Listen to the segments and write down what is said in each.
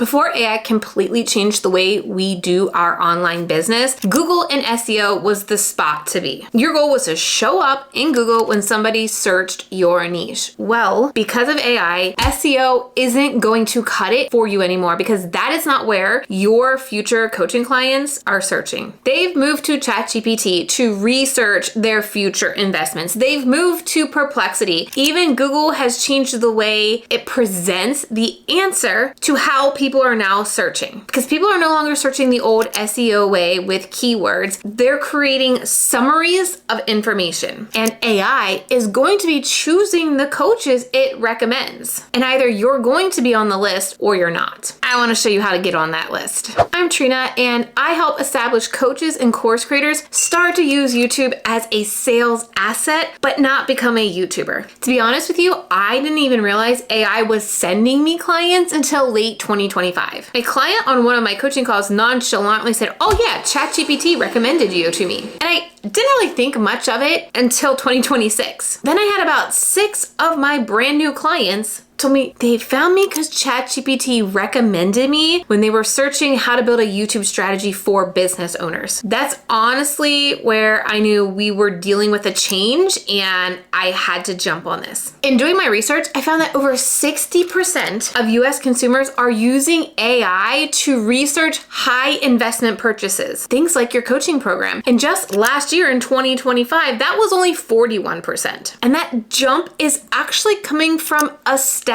Before AI completely changed the way we do our online business, Google and SEO was the spot to be. Your goal was to show up in Google when somebody searched your niche. Well, because of AI, SEO isn't going to cut it for you anymore because that is not where your future coaching clients are searching. They've moved to ChatGPT to research their future investments. They've moved to Perplexity. Even Google has changed the way it presents the answer to how people are now searching. Because people are no longer searching the old SEO way with keywords. They're creating summaries of information. And AI is going to be choosing the coaches it recommends. And either you're going to be on the list or you're not. I want to show you how to get on that list. I'm Trena, and I help established coaches and course creators start to use YouTube as a sales asset, but not become a YouTuber. To be honest with you, I didn't even realize AI was sending me clients until late 2025. A client on one of my coaching calls nonchalantly said, "Oh yeah, ChatGPT recommended you to me." And I didn't really think much of it until 2026. Then I had about 6 of my brand new clients told me they found me because ChatGPT recommended me when they were searching how to build a YouTube strategy for business owners. That's honestly where I knew we were dealing with a change and I had to jump on this. In doing my research, I found that over 60% of US consumers are using AI to research high investment purchases, things like your coaching program. And just last year in 2025, that was only 41%. And that jump is actually coming from established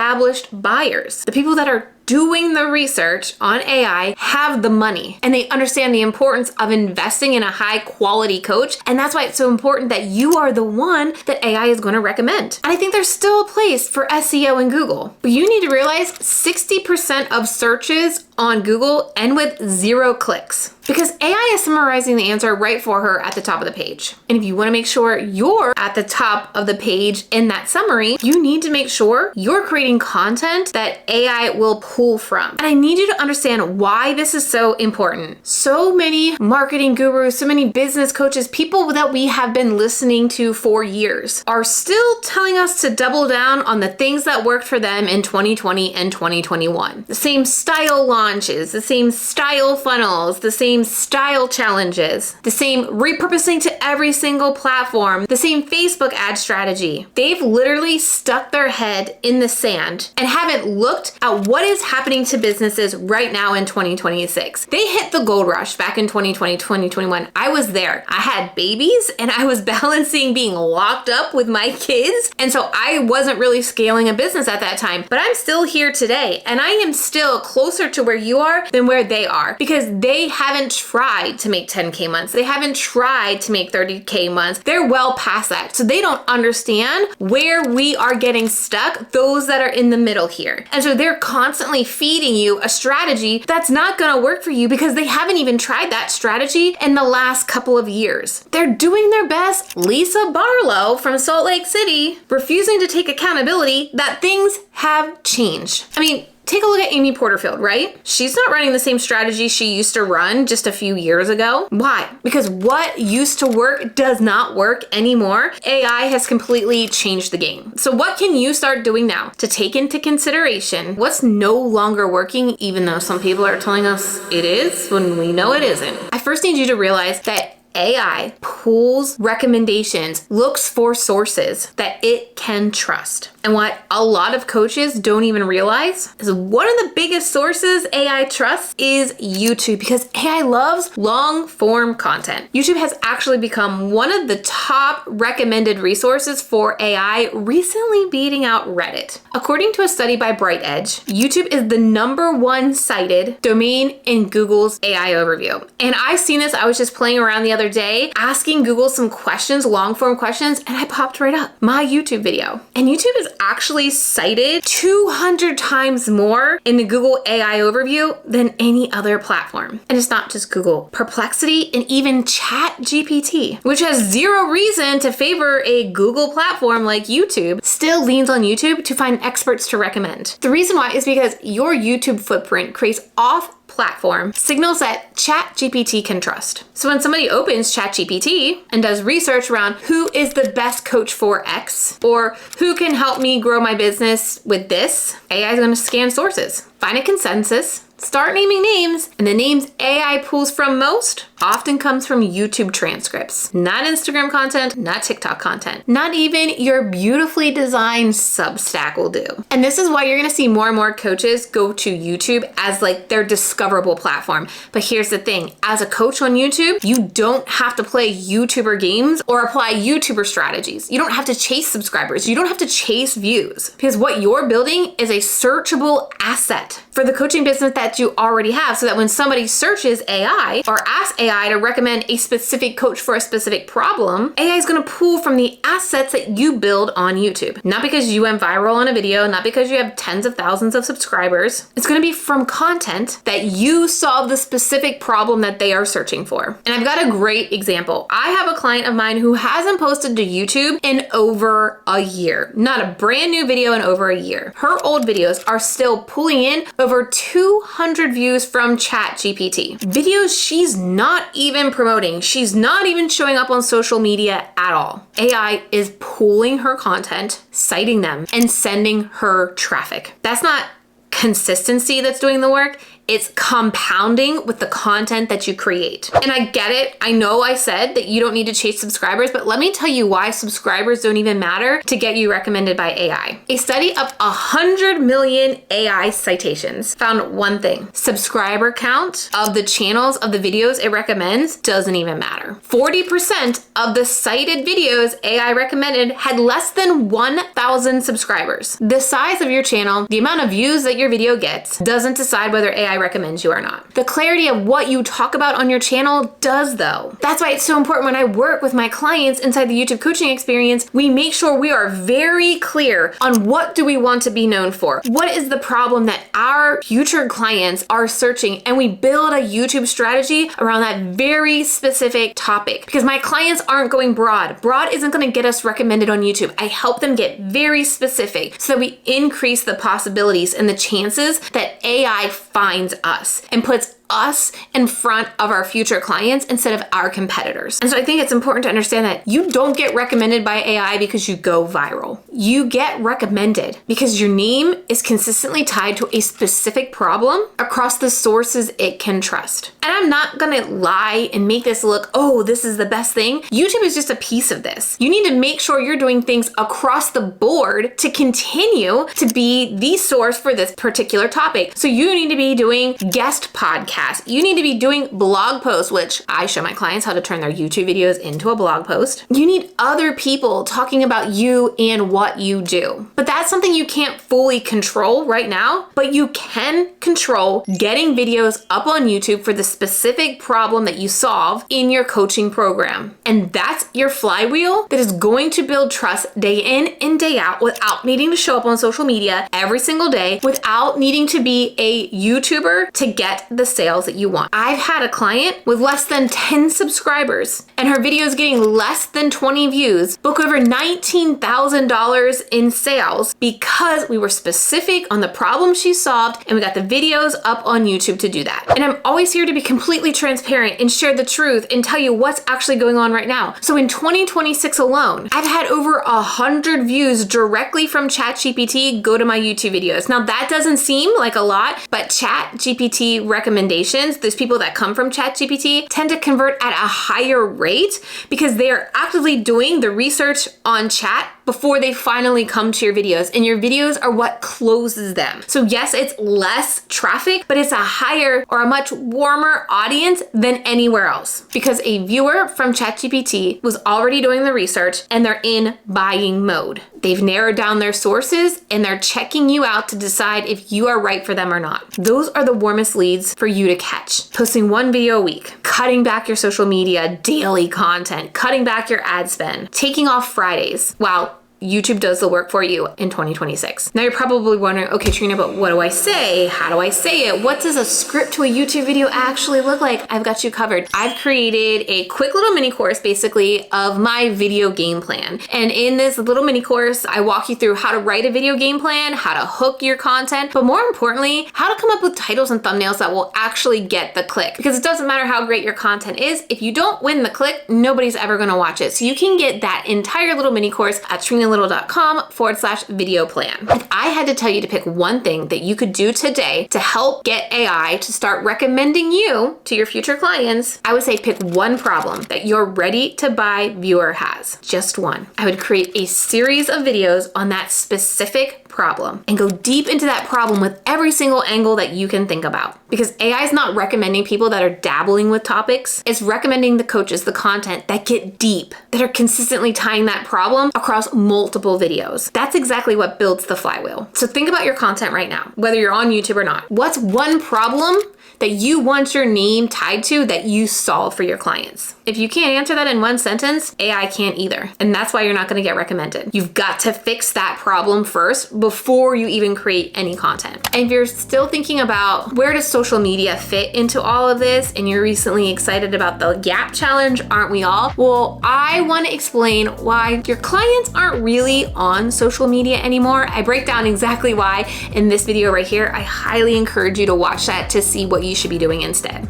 buyers. The people that are doing the research on AI have the money and they understand the importance of investing in a high quality coach. And that's why it's so important that you are the one that AI is going to recommend. And I think there's still a place for SEO in Google, but you need to realize 60% of searches on Google end with 0 clicks because AI is summarizing the answer right for her at the top of the page. And if you want to make sure you're at the top of the page in that summary, you need to make sure you're creating content that AI will pull from. And I need you to understand why this is so important. So many marketing gurus, so many business coaches, people that we have been listening to for years are still telling us to double down on the things that worked for them in 2020 and 2021. The same style launches, the same style funnels, the same style challenges, the same repurposing to every single platform, the same Facebook ad strategy. They've literally stuck their head in the sand and haven't looked at what is happening to businesses right now in 2026. They hit the gold rush back in 2020, 2021. I was there. I had babies and I was balancing being locked up with my kids. And so I wasn't really scaling a business at that time, but I'm still here today. And I am still closer to where you are than where they are because they haven't tried to make 10K months. They haven't tried to make 30K months. They're well past that. So they don't understand where we are getting stuck, those that are in the middle here. And so they're constantly feeding you a strategy that's not going to work for you because they haven't even tried that strategy in the last couple of years. They're doing their best. Lisa Barlow from Salt Lake City refusing to take accountability that things have changed. I mean, take a look at Amy Porterfield, right? She's not running the same strategy she used to run just a few years ago. Why? Because what used to work does not work anymore. AI has completely changed the game. So what can you start doing now to take into consideration what's no longer working, even though some people are telling us it is when we know it isn't? I first need you to realize that AI pulls recommendations, looks for sources that it can trust. And what a lot of coaches don't even realize is one of the biggest sources AI trusts is YouTube because AI loves long form content. YouTube has actually become one of the top recommended resources for AI, recently beating out Reddit. According to a study by BrightEdge, YouTube is the #1 cited domain in Google's AI overview. And I seen this, I was just playing around the other day, asking Google some questions, long form questions, and I popped right up my YouTube video. And YouTube is actually cited 200 times more in the Google AI overview than any other platform. And it's not just Google. Perplexity and even ChatGPT, which has zero reason to favor a Google platform like YouTube, still leans on YouTube to find experts to recommend. The reason why is because your YouTube footprint creates off-platform signals that ChatGPT can trust. So when somebody opens ChatGPT and does research around who is the best coach for X or who can help me grow my business with this, AI is going to scan sources, find a consensus, Start naming names, and the names AI pulls from most often comes from YouTube transcripts, not Instagram content, not TikTok content, not even your beautifully designed Substack will do. And this is why you're gonna see more and more coaches go to YouTube as like their discoverable platform. But here's the thing, as a coach on YouTube, you don't have to play YouTuber games or apply YouTuber strategies. You don't have to chase subscribers. You don't have to chase views, because what you're building is a searchable asset for the coaching business that you already have, so that when somebody searches AI or asks AI to recommend a specific coach for a specific problem, AI is gonna pull from the assets that you build on YouTube. Not because you went viral on a video, not because you have tens of thousands of subscribers. It's gonna be from content that you solve the specific problem that they are searching for. And I've got a great example. I have a client of mine who hasn't posted to YouTube in over a year. Not a brand new video in over a year. Her old videos are still pulling in over 200 views from ChatGPT. Videos she's not even promoting. She's not even showing up on social media at all. AI is pulling her content, citing them, and sending her traffic. That's not consistency that's doing the work. It's compounding with the content that you create. And I get it. I know I said that you don't need to chase subscribers, but let me tell you why subscribers don't even matter to get you recommended by AI. A study of 100 million AI citations found one thing: subscriber count of the channels of the videos it recommends doesn't even matter. 40% of the cited videos AI recommended had less than 1,000 subscribers. The size of your channel, the amount of views that your video gets, doesn't decide whether AI recommends you or not. The clarity of what you talk about on your channel does, though. That's why it's so important when I work with my clients inside the YouTube coaching experience, we make sure we are very clear on what do we want to be known for. What is the problem that our future clients are searching, and we build a YouTube strategy around that very specific topic. Because my clients aren't going broad. Broad isn't going to get us recommended on YouTube. I help them get very specific so that we increase the possibilities and the chances that AI finds us and puts us in front of our future clients instead of our competitors. And so I think it's important to understand that you don't get recommended by AI because you go viral. You get recommended because your name is consistently tied to a specific problem across the sources it can trust. And I'm not gonna lie and make this look, oh, this is the best thing. YouTube is just a piece of this. You need to make sure you're doing things across the board to continue to be the source for this particular topic. So you need to be doing guest podcasts. You need to be doing blog posts, which I show my clients how to turn their YouTube videos into a blog post. You need other people talking about you and what you do. But that's something you can't fully control right now, but you can control getting videos up on YouTube for the specific problem that you solve in your coaching program. And that's your flywheel that is going to build trust day in and day out without needing to show up on social media every single day, without needing to be a YouTuber to get the sales that you want. I've had a client with less than 10 subscribers and her videos getting less than 20 views book over $19,000 in sales because we were specific on the problem she solved and we got the videos up on YouTube to do that. And I'm always here to be completely transparent and share the truth and tell you what's actually going on right now. So in 2026 alone, I've had over 100 views directly from ChatGPT go to my YouTube videos. Now that doesn't seem like a lot, but ChatGPT recommendations, those people that come from ChatGPT tend to convert at a higher rate because they are actively doing the research on chat before they finally come to your videos, and your videos are what closes them. So yes, it's less traffic, but it's a higher or a much warmer audience than anywhere else because a viewer from ChatGPT was already doing the research and they're in buying mode. They've narrowed down their sources and they're checking you out to decide if you are right for them or not. Those are the warmest leads for you to catch. Posting one video a week, cutting back your social media daily content, cutting back your ad spend, taking off Fridays. Wow. YouTube does the work for you in 2026. Now you're probably wondering, okay, Trena, but what do I say? How do I say it? What does a script to a YouTube video actually look like? I've got you covered. I've created a quick little mini course basically of my video game plan. And in this little mini course, I walk you through how to write a video game plan, how to hook your content, but more importantly, how to come up with titles and thumbnails that will actually get the click. Because it doesn't matter how great your content is, if you don't win the click, nobody's ever gonna watch it. So you can get that entire little mini course at Trena savingalittle.com/video plan. If I had to tell you to pick one thing that you could do today to help get AI to start recommending you to your future clients, I would say pick one problem that your ready to buy viewer has. Just one. I would create a series of videos on that specific problem and go deep into that problem with every single angle that you can think about. Because AI is not recommending people that are dabbling with topics. It's recommending the coaches, the content that get deep, that are consistently tying that problem across multiple videos. That's exactly what builds the flywheel. So think about your content right now, whether you're on YouTube or not. What's one problem that you want your name tied to that you solve for your clients? If you can't answer that in one sentence, AI can't either. And that's why you're not gonna get recommended. You've got to fix that problem first before you even create any content. And if you're still thinking about where does social media fit into all of this, and you're recently excited about the Gap Challenge, aren't we all? Well, I wanna explain why your clients aren't really on social media anymore. I break down exactly why in this video right here. I highly encourage you to watch that to see what you should be doing instead.